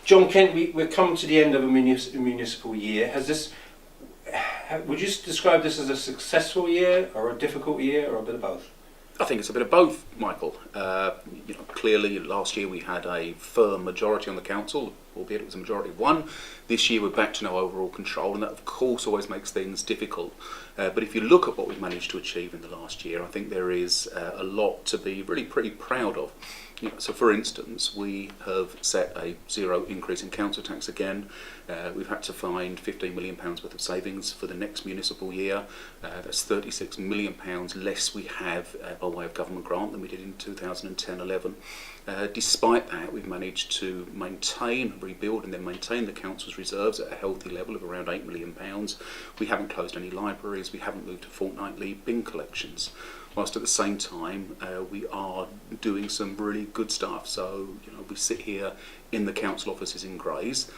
John Kent, we're coming to the end of a municipal year. Would you describe this as a successful year or a difficult year or a bit of both? I think it's a bit of both, Michael. Clearly last year we had a firm majority on the council, albeit it was a majority of one. This year we're back to no overall control, and that of course always makes things difficult. But if you look at what we've managed to achieve in the last year, I think there is a lot to be really pretty proud of. So for instance, we have set a zero increase in council tax again. We've had to find £15 million worth of savings for the next municipal year. That's £36 million less we have by way of government grant than we did in 2010-11. Despite that, we've managed to maintain, rebuild and then maintain the council's reserves at a healthy level of around £8 million. We haven't closed any libraries, we haven't moved to fortnightly bin collections. Whilst at the same time we are doing some really good stuff. So we sit here in the council offices in Grays.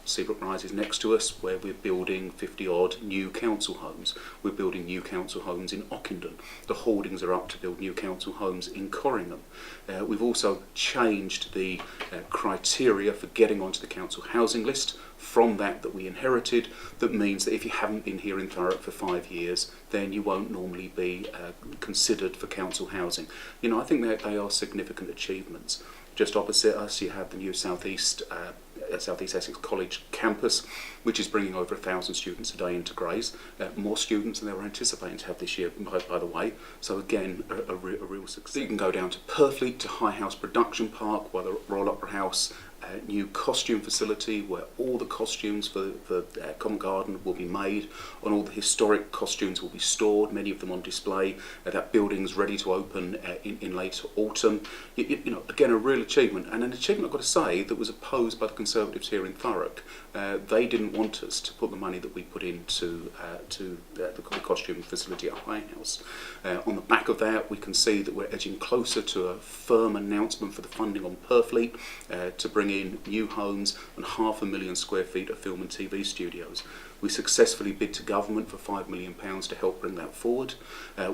Seabrook Rise is next to us, where we're building 50 odd new council homes. We're building new council homes in Ockenden. The hoardings are up to build new council homes in Corringham. We've also changed the criteria for getting onto the council housing list from that we inherited. That means that if you haven't been here in Thurrock for 5 years, then you won't normally be considered for council housing. I think that they are significant achievements. Just opposite us you have the new South East Essex College campus, which is bringing over 1,000 students a day into Grays, more students than they were anticipating to have this year, by the way. So again, a real success. You can go down to Purfleet, to High House Production Park, where the Royal Opera House new costume facility, where all the costumes for Covent Garden will be made, and all the historic costumes will be stored, many of them on display. That building's ready to open in late autumn. Again, a real achievement, and an achievement I've got to say that was opposed by the Conservatives here in Thurrock. They didn't want us to put the money that we put into the costume facility at High House. On the back of that, we can see that we're edging closer to a firm announcement for the funding on Purfleet to bring in new homes and 500,000 square feet of film and TV studios. We successfully bid to government for £5 million to help bring that forward.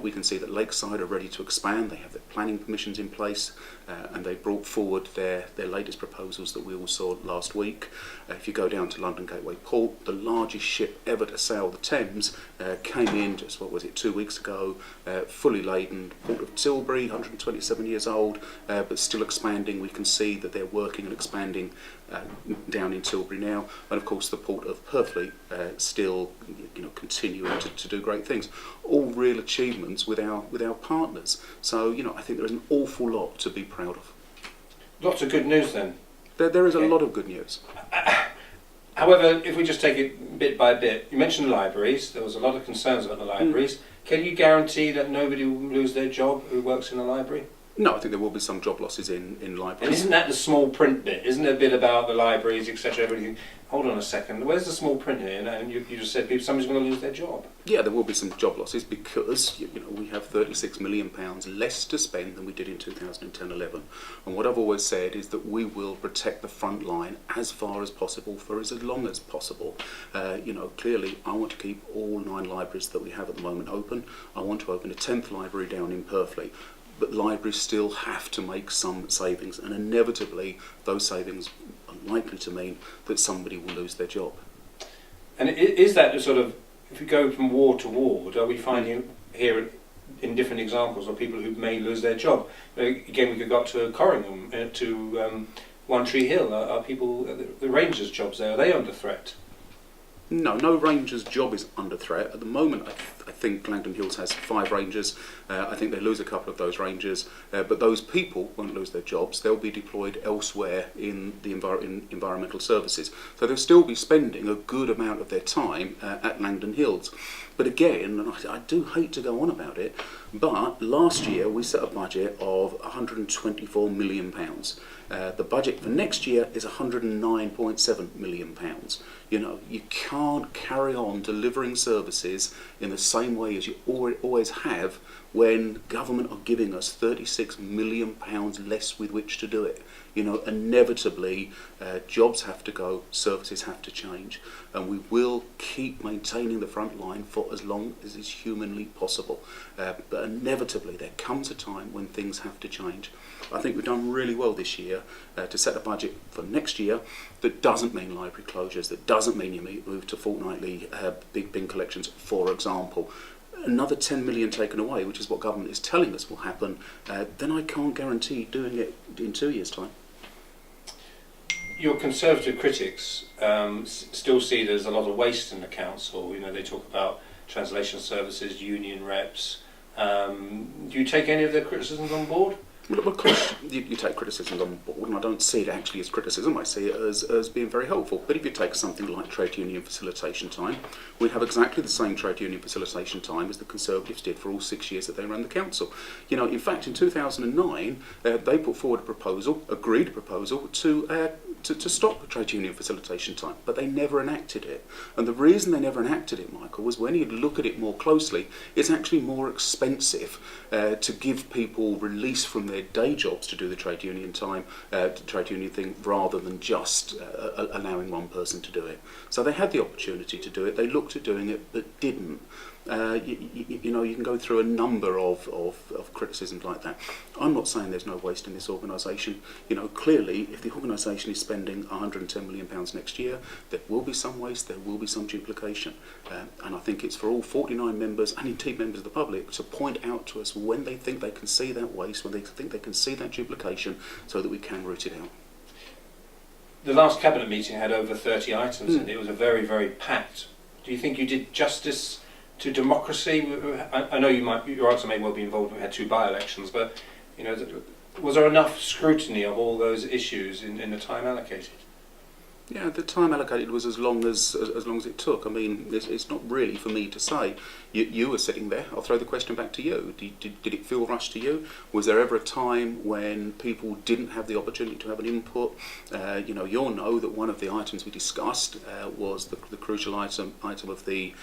We can see that Lakeside are ready to expand. They have their planning permissions in place, and they brought forward their latest proposals that we all saw last week. If you go down to London Gateway Port, the largest ship ever to sail the Thames came in just, 2 weeks ago, fully laden. Port of Tilbury, 127 years old, but still expanding. We can see that they're working and expanding down in Tilbury now, and of course the Port of Purfleet still continuing to do great things. All real achievements with our partners. So I think there is an awful lot to be proud of. Lots of good news then. There is a lot of good news. However, if we just take it bit by bit, you mentioned the libraries. There was a lot of concerns about the libraries. Can you guarantee that nobody will lose their job who works in a library? No, I think there will be some job losses in libraries. And isn't that the small print bit? Isn't there a bit about the libraries, etc., everything? Hold on a second, where's the small print here? And you just said somebody's going to lose their job. Yeah, there will be some job losses because we have £36 million less to spend than we did in 2010-11. And what I've always said is that we will protect the front line as far as possible for as long as possible. Clearly I want to keep all 9 libraries that we have at the moment open. I want to open a 10th library down in Purfleet. But libraries still have to make some savings, and inevitably those savings are likely to mean that somebody will lose their job. And is that the sort of, if we go from ward to ward, are we finding here in different examples of people who may lose their job? Again, we could go up to Corringham, to One Tree Hill. Are people, the rangers' jobs there, are they under threat? No ranger's job is under threat. At the moment, I think Langdon Hills has 5 rangers. I think they lose a couple of those rangers, but those people won't lose their jobs. They'll be deployed elsewhere in the environmental services. So they'll still be spending a good amount of their time at Langdon Hills. But again, and I do hate to go on about it, but last year we set a budget of £124 million. The budget for next year is £109.7 million. You can't carry on delivering services in the same way as you always have when government are giving us £36 million less with which to do it. Inevitably, jobs have to go, services have to change, and we will keep maintaining the front line for as long as is humanly possible. But inevitably, there comes a time when things have to change. I think we've done really well this year to set a budget for next year that doesn't mean library closures, that doesn't mean you move to fortnightly big bin collections, for example. Another 10 million taken away, which is what government is telling us will happen, then I can't guarantee doing it in 2 years' time. Your Conservative critics still see there's a lot of waste in the council. They talk about translation services, union reps. Do you take any of their criticisms on board? Well, of course, you take criticisms on board, and I don't see it actually as criticism, I see it as being very helpful. But if you take something like trade union facilitation time, we have exactly the same trade union facilitation time as the Conservatives did for all 6 years that they ran the council. In fact, in 2009, they put forward agreed a proposal to stop trade union facilitation time, but they never enacted it. And the reason they never enacted it, Michael, was when you look at it more closely, it's actually more expensive to give people release from their day jobs to do the trade union thing, rather than just allowing one person to do it. So they had the opportunity to do it, they looked at doing it, but didn't. You can go through a number of criticisms like that. I'm not saying there's no waste in this organisation. Clearly, if the organisation is spending £110 million next year, there will be some waste, there will be some duplication. And I think it's for all 49 members, and indeed members of the public, to point out to us when they think they can see that waste, when they think they can see that duplication, so that we can root it out. The last Cabinet meeting had over 30 items, and it was a very, very packed. Do you think you did justice to democracy? I know your answer may well be involved. We had 2 by-elections, but was there enough scrutiny of all those issues in the time allocated? Yeah, the time allocated was as long as it took. I mean, it's not really for me to say. You were sitting there. I'll throw the question back to you. Did it feel rushed to you? Was there ever a time when people didn't have the opportunity to have an input? You'll know that one of the items we discussed was the crucial item of the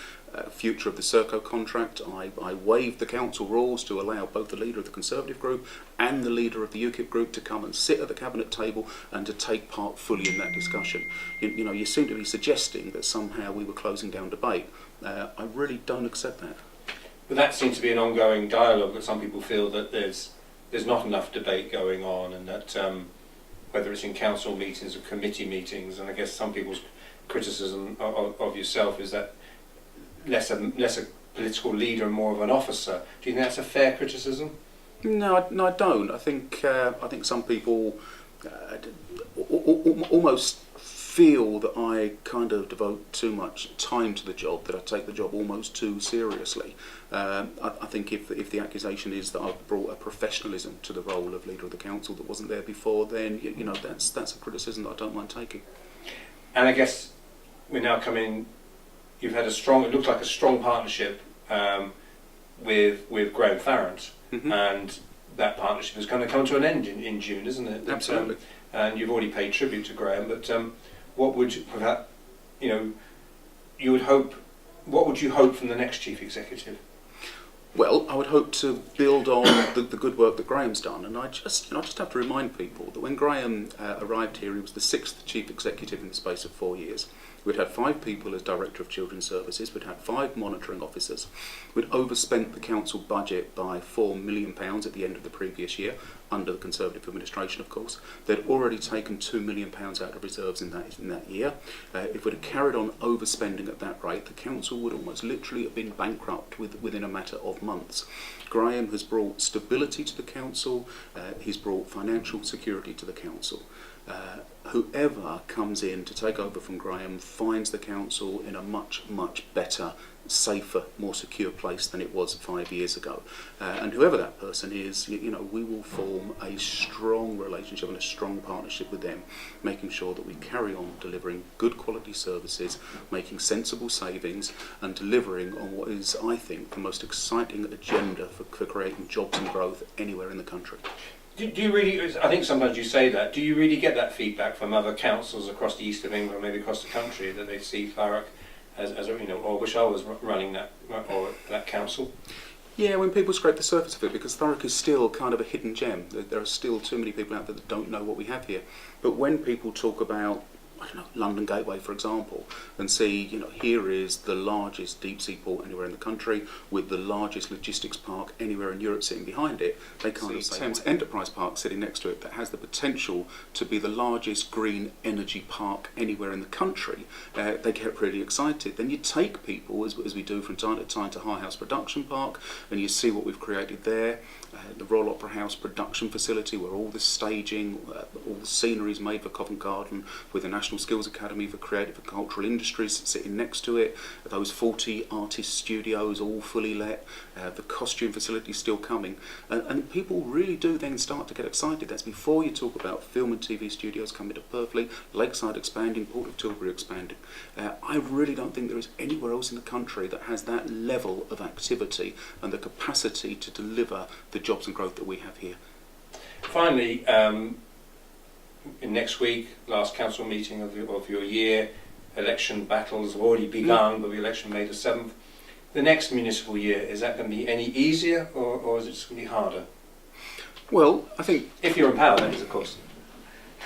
future of the Serco contract. I waived the council rules to allow both the leader of the Conservative group and the leader of the UKIP group to come and sit at the cabinet table and to take part fully in that discussion. You seem to be suggesting that somehow we were closing down debate. I really don't accept that. But that seems to be an ongoing dialogue, that some people feel that there's not enough debate going on, and that whether it's in council meetings or committee meetings, and I guess some people's criticism of yourself is that less a political leader and more of an officer. Do you think that's a fair criticism? No, I don't. I think some people almost feel that I kind of devote too much time to the job, that I take the job almost too seriously. I think if the accusation is that I've brought a professionalism to the role of leader of the council that wasn't there before, then that's a criticism that I don't mind taking. And I guess we're now coming. You've had it looks like a strong partnership with Graham Thurrock, and that partnership is going to come to an end in June, isn't it? Absolutely. And you've already paid tribute to Graham, but what would you hope from the next chief executive? Well, I would hope to build on the good work that Graham's done, and I just have to remind people that when Graham arrived here, he was the 6th chief executive in the space of 4 years. We'd had 5 people as Director of Children's Services, we'd had 5 monitoring officers, we'd overspent the council budget by £4 million at the end of the previous year, under the Conservative administration of course. They'd already taken £2 million out of reserves in that year. If we'd have carried on overspending at that rate, the council would almost literally have been bankrupt within a matter of months. Graham has brought stability to the council, he's brought financial security to the council. Whoever comes in to take over from Graham finds the council in a much, much better, safer, more secure place than it was 5 years ago. And whoever that person is, we will form a strong relationship and a strong partnership with them, making sure that we carry on delivering good quality services, making sensible savings, and delivering on what is, I think, the most exciting agenda for creating jobs and growth anywhere in the country. Do you really? I think sometimes you say that. Do you really get that feedback from other councils across the east of England, maybe across the country, that they see Thurrock as or wish I was running that council? Yeah, when people scrape the surface of it, because Thurrock is still kind of a hidden gem. There are still too many people out there that don't know what we have here. But when people talk about, I don't know, London Gateway, for example, and see, here is the largest deep sea port anywhere in the country, with the largest logistics park anywhere in Europe sitting behind it, they kind of say Thames Enterprise Park sitting next to it that has the potential to be the largest green energy park anywhere in the country. They get really excited. Then you take people, as we do from time to time, to High House Production Park, and you see what we've created there. The Royal Opera House production facility, where all the staging, all the scenery is made for Covent Garden, with the National Skills Academy for Creative and Cultural Industries sitting next to it, those 40 artist studios all fully let, the costume facility still coming, and people really do then start to get excited. That's before you talk about film and TV studios coming to Purfleet, Lakeside expanding, Port of Tilbury expanding. I really don't think there is anywhere else in the country that has that level of activity and the capacity to deliver the jobs and growth that we have here. Finally, in next week, last council meeting of your year, election battles have already begun, but the election May the 7th. The next municipal year, is that going to be any easier, or is it just going to be harder? Well, I think... If you're in power, that is, of course.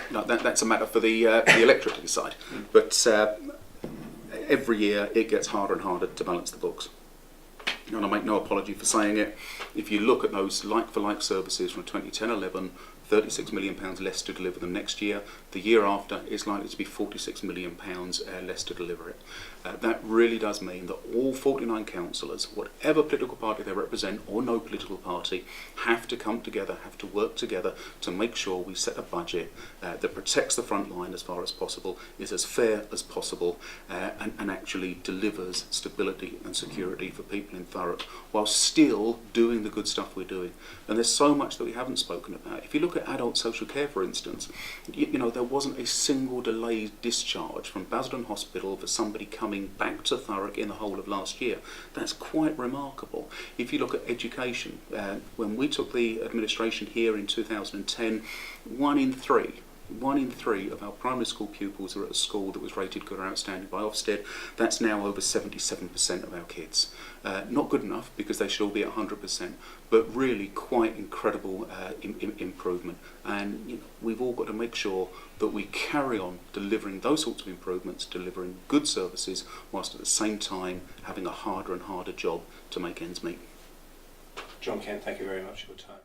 No, that's a matter for the electorate to decide. But every year it gets harder and harder to balance the books. And I make no apology for saying it. If you look at those like-for-like services from 2010-11, £36 million less to deliver them next year. The year after, it's likely to be £46 million less to deliver it. That really does mean that all 49 councillors, whatever political party they represent or no political party, have to come together, have to work together to make sure we set a budget that protects the front line as far as possible, is as fair as possible, and actually delivers stability and security for people in Thurrock, while still doing the good stuff we're doing. And there's so much that we haven't spoken about. If you look at adult social care, for instance, there wasn't a single delayed discharge from Basildon Hospital for somebody coming back to Thurrock in the whole of last year. That's quite remarkable. If you look at education, when we took the administration here in 2010, one in three of our primary school pupils are at a school that was rated good or outstanding by Ofsted. That's now over 77% of our kids. Not good enough, because they should all be at 100%, but really quite incredible improvement. And we've all got to make sure that we carry on delivering those sorts of improvements, delivering good services, whilst at the same time having a harder and harder job to make ends meet. John Kent, thank you very much for your time.